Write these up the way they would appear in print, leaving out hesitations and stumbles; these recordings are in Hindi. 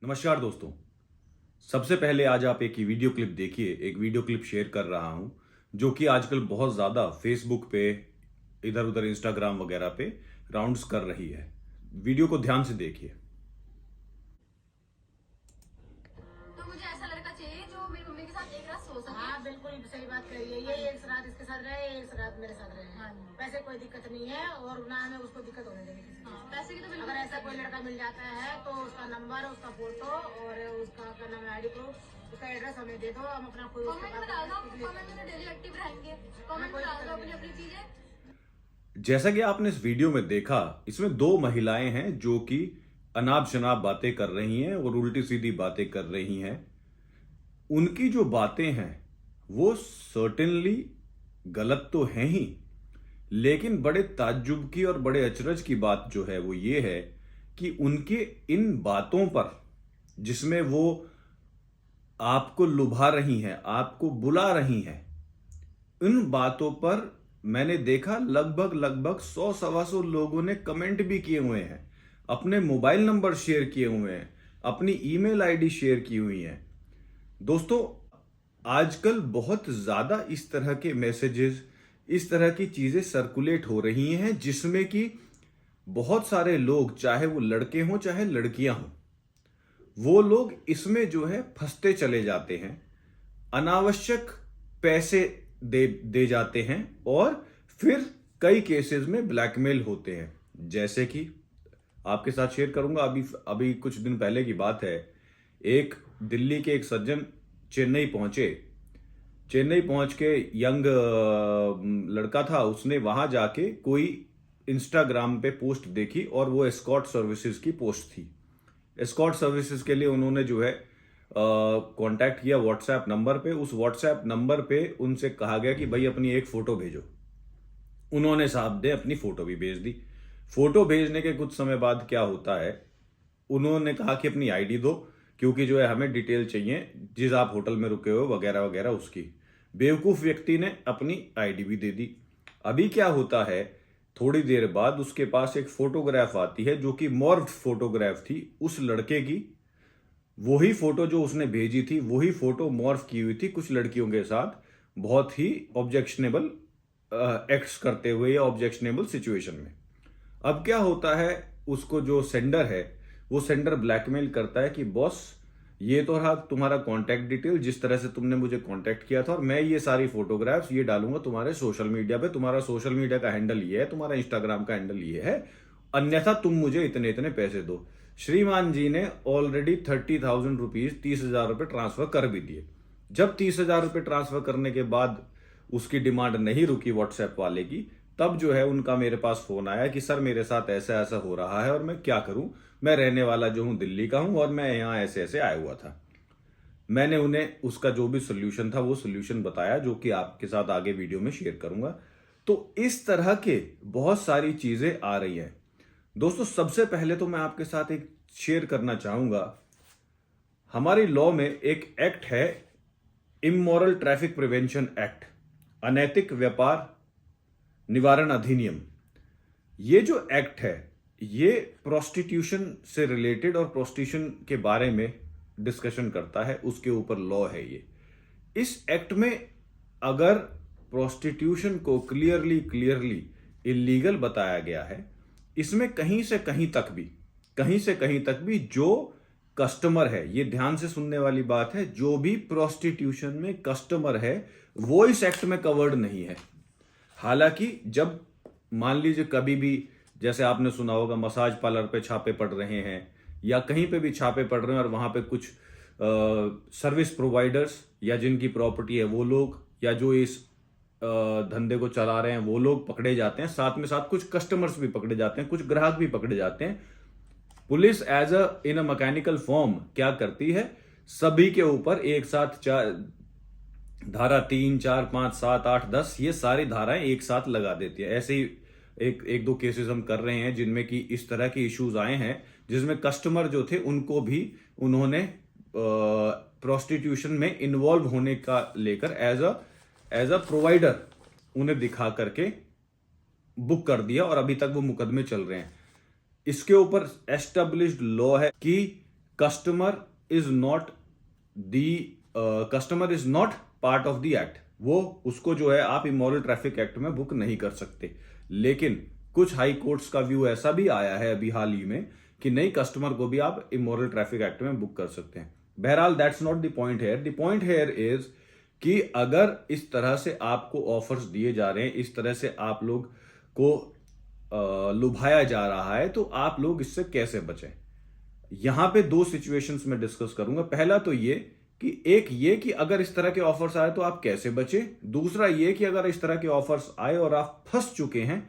नमस्कार दोस्तों। सबसे पहले आज आप एक वीडियो क्लिप देखिए। एक वीडियो क्लिप शेयर कर रहा हूं जो कि आजकल बहुत ज़्यादा फेसबुक पे, इधर उधर इंस्टाग्राम वगैरह पे राउंड्स कर रही है। वीडियो को ध्यान से देखिए। तो मुझे ऐसा लड़का चाहिए जो मेरी मम्मी के साथ एक रात सो सके। हाँ बिल्कुल सही बात कही है। ये एक रात इसके साथ रहे, एक रात मेरे साथ रहे। हाँ। वैसे कोई दिक्कत नहीं है और ना हमें उसको दिक्कत होने देनी किसी हाँ, चीज़ पैसे की तो की। बिल्कुल अगर ऐसा दिक्कत कोई नहीं है। लड़का मिल जाता है तो उसका नंबर, उसका फोटो और उसका क्या नाम है आईडी प्रूफ, उसका एड्रेस हमें दे दो। हम अपना कोई कमेंट में डाल दो, कमेंट में डेली एक्टिव रहेंगे। कमेंट में डाल दो अपनी अपनी चीजें। जैसा कि आपने इस वीडियो में देखा, इसमें दो महिलाएं हैं जो कि अनाप शनाप बातें कर रही हैं और उल्टी सीधी बातें कर रही हैं। उनकी जो बातें हैं वो सर्टेनली गलत तो हैं ही, लेकिन बड़े ताज्जुब की और बड़े अचरज की बात जो है वो ये है कि उनके इन बातों पर, जिसमें वो आपको लुभा रही हैं, आपको बुला रही हैं, इन बातों पर मैंने देखा लगभग 100-125 लोगों ने कमेंट भी किए हुए हैं, अपने मोबाइल नंबर शेयर किए हुए हैं, अपनी ईमेल आईडी शेयर की हुई है। दोस्तों, आजकल बहुत ज्यादा इस तरह के मैसेजेस, इस तरह की चीजें सर्कुलेट हो रही हैं जिसमें कि बहुत सारे लोग, चाहे वो लड़के हों चाहे लड़कियां हों, वो लोग इसमें जो है फंसते चले जाते हैं, अनावश्यक पैसे दे दे जाते हैं और फिर कई केसेस में ब्लैकमेल होते हैं। जैसे कि आपके साथ शेयर करूंगा, अभी अभी कुछ दिन पहले की बात है। एक दिल्ली के एक सज्जन चेन्नई पहुंचे। चेन्नई पहुंच के यंग लड़का था, उसने वहां जाके कोई इंस्टाग्राम पे पोस्ट देखी और वो एस्कॉर्ट सर्विसेज की पोस्ट थी। एस्कॉर्ट सर्विसेज के लिए उन्होंने जो है कांटेक्ट किया व्हाट्सएप नंबर पे। उस व्हाट्सएप नंबर पे उनसे कहा गया कि भाई अपनी एक फोटो भेजो। उन्होंने साहब ने अपनी फोटो भी भेज दी। फोटो भेजने के कुछ समय बाद क्या होता है, उन्होंने कहा कि अपनी आईडी दो, क्योंकि जो है हमें डिटेल चाहिए जिस आप होटल में रुके हो वगैरह वगैरह उसकी। बेवकूफ व्यक्ति ने अपनी आईडी भी दे दी। अभी क्या होता है, थोड़ी देर बाद उसके पास एक फोटोग्राफ आती है जो कि मॉर्फ्ड फोटोग्राफ थी उस लड़के की। वही फोटो जो उसने भेजी थी, वही फोटो मॉर्फ की हुई थी कुछ लड़कियों के साथ, बहुत ही ऑब्जेक्शनेबल एक्ट्स करते हुए या ऑब्जेक्शनेबल सिचुएशन में। अब क्या होता है, उसको जो सेंडर है वो सेंडर ब्लैकमेल करता है कि बॉस, ये तो रहा तुम्हारा कांटेक्ट डिटेल, जिस तरह से तुमने मुझे कांटेक्ट किया था, और मैं ये सारी फोटोग्राफ्स ये डालूंगा तुम्हारे सोशल मीडिया पे। तुम्हारा सोशल मीडिया का हैंडल ये है, तुम्हारा इंस्टाग्राम का हैंडल ये है, अन्यथा तुम मुझे इतने इतने पैसे दो। श्रीमान जी ने ऑलरेडी 30,000 रुपीज, 30,000 रुपये ट्रांसफर कर भी दिए। जब 30,000 रुपये ट्रांसफर करने के बाद उसकी डिमांड नहीं रुकी व्हाट्सएप वाले की, तब जो है उनका मेरे पास फोन आया कि सर मेरे साथ ऐसा ऐसा हो रहा है और मैं क्या करूं, मैं रहने वाला जो हूं दिल्ली का हूं और मैं यहां ऐसे ऐसे आया हुआ था। मैंने उन्हें उसका जो भी सोल्यूशन था वो सोल्यूशन बताया, जो कि आपके साथ आगे वीडियो में शेयर करूंगा। तो इस तरह के बहुत सारी चीजें आ रही हैं। दोस्तों, सबसे पहले तो मैं आपके साथ एक शेयर करना चाहूंगा, हमारी लॉ में एक एक्ट है, इमोरल ट्रैफिक प्रिवेंशन एक्ट, अनैतिक व्यापार निवारण अधिनियम। ये जो एक्ट है ये प्रोस्टिट्यूशन से रिलेटेड और प्रोस्टिट्यूशन के बारे में डिस्कशन करता है, उसके ऊपर लॉ है ये। इस एक्ट में अगर प्रोस्टिट्यूशन को क्लियरली इलीगल बताया गया है, इसमें कहीं से कहीं तक भी जो कस्टमर है, ये ध्यान से सुनने वाली बात है, जो भी प्रोस्टिट्यूशन में कस्टमर है वो इस एक्ट में कवर्ड नहीं है। हालांकि जब मान लीजिए कभी भी, जैसे आपने सुना होगा, मसाज पार्लर पे छापे पड़ रहे हैं या कहीं पे भी छापे पड़ रहे हैं और वहां पे कुछ सर्विस प्रोवाइडर्स या जिनकी प्रॉपर्टी है वो लोग, या जो इस धंधे को चला रहे हैं वो लोग पकड़े जाते हैं, साथ में साथ कुछ कस्टमर्स भी पकड़े जाते हैं, कुछ ग्राहक भी पकड़े जाते हैं। Police as in a mechanical form क्या करती है, सभी के ऊपर एक साथ धारा 3, 4, 5, 7, 8, 10 ये सारी धाराएं एक साथ लगा देती है। ऐसे ही एक दो केसेस हम कर रहे हैं जिनमें कि इस तरह के इश्यूज आए हैं, जिसमें कस्टमर जो थे उनको भी उन्होंने प्रोस्टिट्यूशन में इन्वॉल्व होने का लेकर एज अ प्रोवाइडर उन्हें दिखा करके बुक कर दिया और अभी तक वो मुकदमे चल रहे हैं। इसके ऊपर एस्टेब्लिश्ड लॉ है कि customer is not part of the act. वो उसको जो है आप इमोरल ट्रैफिक एक्ट में बुक नहीं कर सकते। लेकिन कुछ हाई कोर्ट्स का व्यू ऐसा भी आया है अभी हाल ही में कि नहीं, कस्टमर को भी आप इमोरल ट्रैफिक एक्ट में बुक कर सकते हैं। बहरहाल that's not the point here. The point here is कि अगर इस तरह से आपको ऑफर्स दिए जा रहे हैं, इस तरह से आप लोग को लुभाया जा रहा है, तो आप लोग इससे कैसे बचें। यहां पे दो सिचुएशंस में डिस्कस करूंगा। पहला तो ये कि अगर इस तरह के ऑफर्स आए तो आप कैसे बचें। दूसरा ये कि अगर इस तरह के ऑफर्स आए और आप फंस चुके हैं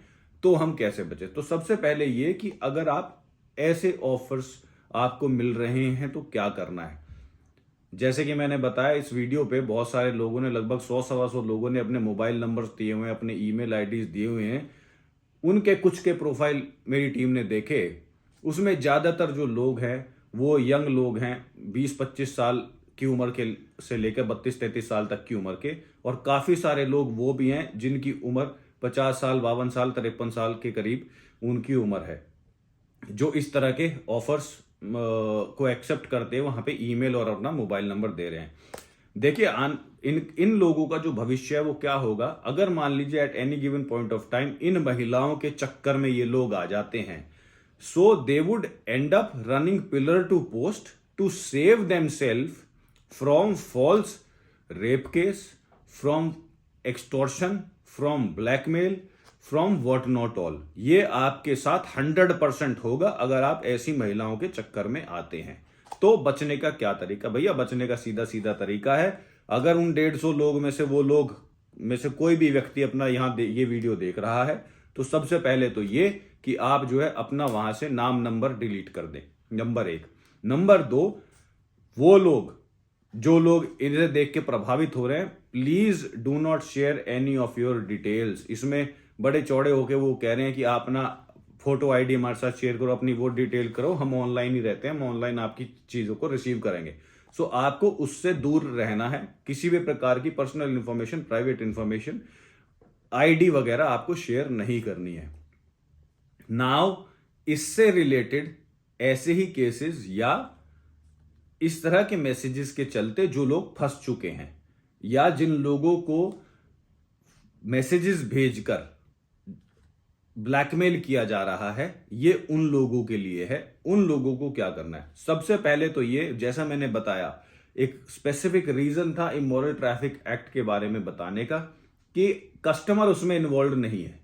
तो हम कैसे बचें। तो सबसे पहले ये कि अगर आप ऐसे ऑफर्स आपको मिल रहे हैं तो क्या करना है। जैसे कि मैंने बताया, इस वीडियो पे बहुत सारे लोगों ने, लगभग 100-125 लोगों ने अपने मोबाइल नंबर्स दिए हुए हैं, अपने ईमेल आईडीज दिए हुए हैं। उनके कुछ के प्रोफाइल मेरी टीम ने देखे। उसमें ज्यादातर जो लोग हैं वो यंग लोग हैं, 20-25 साल की उम्र के से लेकर 32-33 साल तक की उम्र के, और काफी सारे लोग वो भी हैं जिनकी उम्र 50 साल, 52 साल, 53 साल के करीब उनकी उम्र है, जो इस तरह के ऑफर्स को एक्सेप्ट करते हैं, वहां पे ईमेल और अपना मोबाइल नंबर दे रहे हैं। देखिए, इन लोगों का जो भविष्य है वो क्या होगा। अगर मान लीजिए at any given point of time इन महिलाओं के चक्कर में ये लोग आ जाते हैं, so they would end up running pillar to post to save themselves from false rape case, from extortion, from blackmail, from what not all. ये आपके साथ 100% होगा अगर आप ऐसी महिलाओं के चक्कर में आते हैं। तो बचने का क्या तरीका? भैया, बचने का सीधा सीधा तरीका है, अगर उन 150 लोग में से वो लोग में से कोई भी व्यक्ति अपना ये वीडियो देख रहा है, तो सबसे पहले तो ये कि आप जो है अपना वहां से नाम नंबर डिलीट कर दें, नंबर 1। नंबर 2, वो लोग जो लोग इन्हें देख के प्रभावित हो रहे हैं, please do not share any of your details. इसमें बड़े चौड़े होके वो कह रहे हैं कि आप ना फोटो आईडी हमारे साथ शेयर करो, अपनी वो डिटेल करो, हम ऑनलाइन ही रहते हैं, हम ऑनलाइन आपकी चीजों को रिसीव करेंगे। सो आपको उससे दूर रहना है। किसी भी प्रकार की personal information, private information, ID वगैरह आपको शेयर नहीं करनी है। नाउ, इससे रिलेटेड ऐसे ही केसेस या इस तरह के मैसेजेस के चलते जो लोग फंस चुके हैं, या जिन लोगों को मैसेजेस भेजकर ब्लैकमेल किया जा रहा है, ये उन लोगों के लिए है। उन लोगों को क्या करना है? सबसे पहले तो ये, जैसा मैंने बताया, एक स्पेसिफिक रीजन था इमोरल ट्रैफिक एक्ट के बारे में बताने का कि कस्टमर उसमें इन्वॉल्व नहीं है।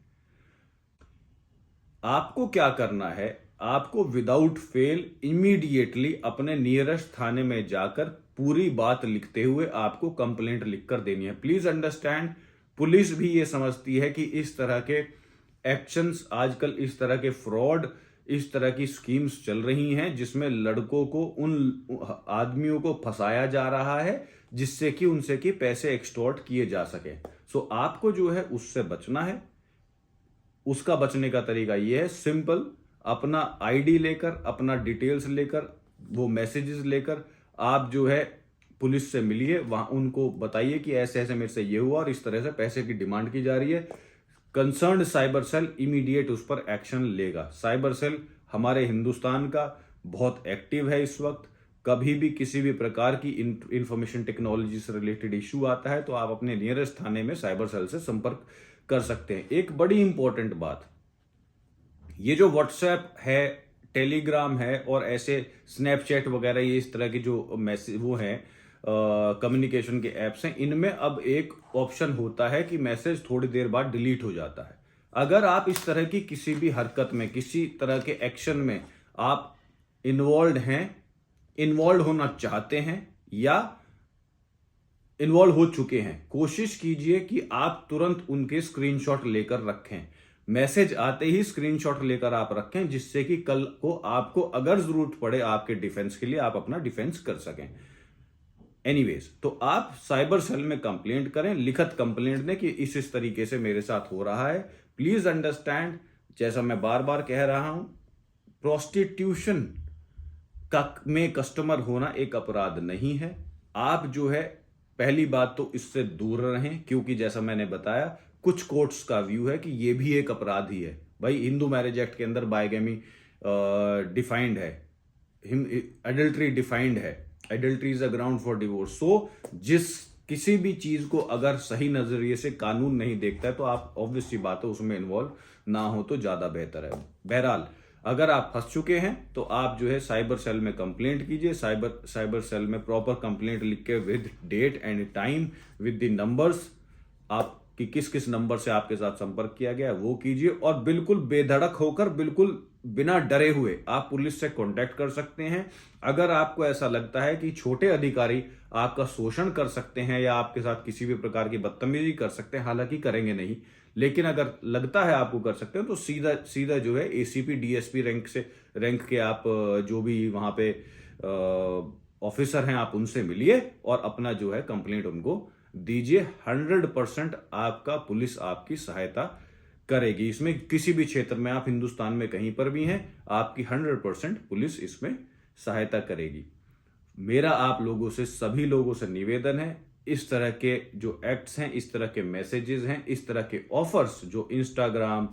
आपको क्या करना है? आपको विदाउट फेल इमीडिएटली अपने नियरेस्ट थाने में जाकर पूरी बात लिखते हुए आपको कंप्लेंट लिखकर देनी है। प्लीज अंडरस्टैंड, पुलिस भी ये समझती है कि इस तरह के एक्शंस, आजकल इस तरह के फ्रॉड, इस तरह की स्कीम्स चल रही हैं जिसमें लड़कों को, उन आदमियों को फंसाया जा रहा है जिससे कि उनसे कि पैसे एक्सटॉर्ट किए जा सके। सो आपको जो है उससे बचना है। उसका बचने का तरीका यह है, सिंपल, अपना आईडी लेकर, अपना डिटेल्स लेकर, वो मैसेजेस लेकर आप जो है पुलिस से मिलिए, वहां उनको बताइए कि ऐसे ऐसे मेरे से ये हुआ और इस तरह से पैसे की डिमांड की जा रही है। कंसर्न्ड साइबर सेल इमीडिएट उस पर एक्शन लेगा। साइबर सेल हमारे हिंदुस्तान का बहुत एक्टिव है इस वक्त। कभी भी किसी भी प्रकार की इंफॉर्मेशन टेक्नोलॉजी से रिलेटेड इशू आता है तो आप अपने नियरेस्ट थाने में साइबर सेल से संपर्क कर सकते हैं। एक बड़ी इंपॉर्टेंट बात, ये जो व्हाट्सएप है, टेलीग्राम है और ऐसे स्नैपचैट वगैरह, ये इस तरह की जो मैसेज वो हैं कम्युनिकेशन के ऐप्स हैं, इनमें अब एक ऑप्शन होता है कि मैसेज थोड़ी देर बाद डिलीट हो जाता है। अगर आप इस तरह की किसी भी हरकत में, किसी तरह के एक्शन में आप इन्वॉल्व होना चाहते हैं या इन्वॉल्व हो चुके हैं, कोशिश कीजिए कि आप तुरंत उनके स्क्रीनशॉट लेकर रखें। मैसेज आते ही स्क्रीनशॉट लेकर आप रखें, जिससे कि कल को आपको अगर जरूरत पड़े आपके डिफेंस के लिए, आप अपना डिफेंस कर सकें। एनीवेज, तो आप साइबर सेल में कंप्लेंट करें, लिखित कंप्लेंट दें कि इस तरीके से मेरे साथ हो रहा है। प्लीज अंडरस्टैंड, जैसा मैं बार बार कह रहा हूं, प्रोस्टिट्यूशन में कस्टमर होना एक अपराध नहीं है। आप जो है, पहली बात तो इससे दूर रहें, क्योंकि जैसा मैंने बताया, कुछ कोर्ट्स का व्यू है कि यह भी एक अपराध ही है। भाई, हिंदू मैरिज एक्ट के अंदर बायगेमी डिफाइंड है। एडल्ट्री डिफाइंड है, adultery is a ground for divorce. So किसी भी चीज को अगर सही नजरिए से कानून नहीं देखता है तो आप ऑब्वियस सी बात है उसमें इन्वॉल्व ना हो तो ज्यादा बेहतर है। बहरहाल अगर आप फंस चुके हैं तो आप जो है साइबर सेल में कंप्लेंट कीजिए। साइबर सेल में प्रॉपर कंप्लेंट लिख के with date and time with the numbers, आप कि किस किस नंबर से आपके साथ संपर्क किया गया है वो कीजिए, और बिल्कुल बेधड़क होकर, बिल्कुल बिना डरे हुए आप पुलिस से कांटेक्ट कर सकते हैं। अगर आपको ऐसा लगता है कि छोटे अधिकारी आपका शोषण कर सकते हैं या आपके साथ किसी भी प्रकार की बदतमीजी कर सकते हैं, हालांकि करेंगे नहीं, लेकिन अगर लगता है आपको कर सकते हैं तो सीधा सीधा जो है एसीपी डीएसपी रैंक के आप जो भी वहां पे ऑफिसर हैं आप उनसे मिलिए और अपना जो है कंप्लेंट उनको दीजिए। 100% आपका पुलिस आपकी सहायता करेगी। इसमें किसी भी क्षेत्र में आप हिंदुस्तान में कहीं पर भी हैं, आपकी 100% पुलिस इसमें सहायता करेगी। मेरा आप लोगों से, सभी लोगों से निवेदन है, इस तरह के जो एक्ट्स हैं, इस तरह के मैसेजेस हैं, इस तरह के ऑफर्स जो Instagram,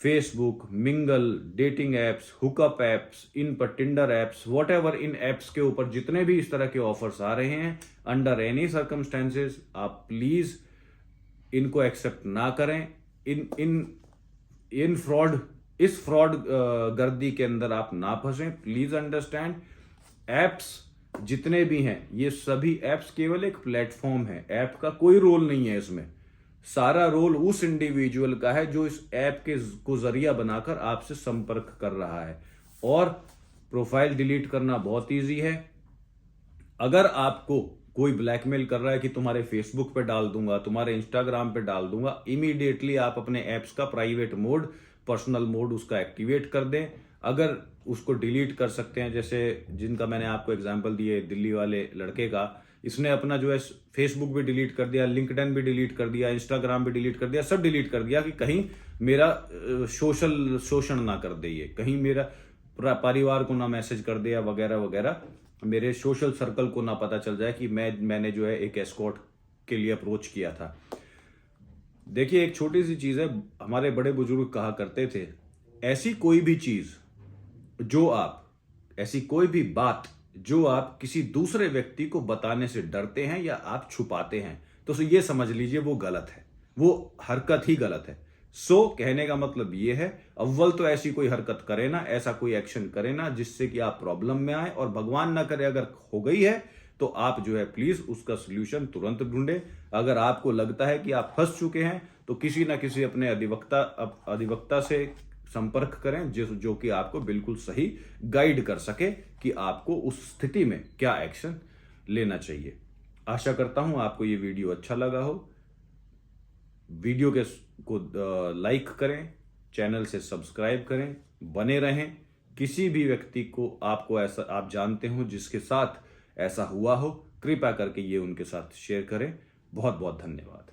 Facebook, Mingle, dating apps, hookup apps, इन पर टिंडर एप्स, वॉट इन एप्स के ऊपर जितने भी इस तरह के ऑफर्स आ रहे हैं, अंडर एनी सर्कमस्टेंसेस आप प्लीज इनको एक्सेप्ट ना करें। इस फ्रॉड गर्दी के अंदर आप ना फंसें। प्लीज अंडरस्टैंड, एप्स जितने भी हैं ये सभी एप्स केवल एक प्लेटफॉर्म है, ऐप का कोई रोल नहीं है इसमें। सारा रोल उस इंडिविजुअल का है जो इस ऐप के को जरिया बनाकर आपसे संपर्क कर रहा है। और प्रोफाइल डिलीट करना बहुत इजी है। अगर आपको कोई ब्लैकमेल कर रहा है कि तुम्हारे फेसबुक पे डाल दूंगा, तुम्हारे इंस्टाग्राम पे डाल दूंगा, इमीडिएटली आप अपने ऐप्स का प्राइवेट मोड, पर्सनल मोड उसका एक्टिवेट कर दें। अगर उसको डिलीट कर सकते हैं, जैसे जिनका मैंने आपको एग्जांपल दिए, दिल्ली वाले लड़के का, इसने अपना जो है फेसबुक भी डिलीट कर दिया, लिंक्डइन भी डिलीट कर दिया, इंस्टाग्राम भी डिलीट कर दिया, सब डिलीट कर दिया कि कहीं मेरा सोशल शोषण ना कर दे, ये कहीं मेरा परिवार को ना मैसेज कर दे या वगैरह वगैरह, मेरे सोशल सर्कल को ना पता चल जाए कि मैंने जो है एक एस्कॉर्ट के लिए अप्रोच किया था। देखिए एक छोटी सी चीज है, हमारे बड़े बुजुर्ग कहा करते थे, ऐसी कोई भी बात जो आप किसी दूसरे व्यक्ति को बताने से डरते हैं या आप छुपाते हैं, तो ये समझ लीजिए वो गलत है, वो हरकत ही गलत है। सो कहने का मतलब ये है, अव्वल तो ऐसी कोई हरकत करे ना, ऐसा कोई एक्शन करे ना जिससे कि आप प्रॉब्लम में आए, और भगवान ना करे अगर हो गई है तो आप जो है प्लीज उसका सोल्यूशन तुरंत ढूंढें। अगर आपको लगता है कि आप फंस चुके हैं तो किसी ना किसी अपने अधिवक्ता से संपर्क करें जो कि आपको बिल्कुल सही गाइड कर सके कि आपको उस स्थिति में क्या एक्शन लेना चाहिए। आशा करता हूं आपको ये वीडियो अच्छा लगा हो। वीडियो को लाइक करें, चैनल से सब्सक्राइब करें, बने रहें। किसी भी व्यक्ति को आपको ऐसा आप जानते हो जिसके साथ ऐसा हुआ हो, कृपया करके ये उनके साथ शेयर करें। बहुत बहुत धन्यवाद।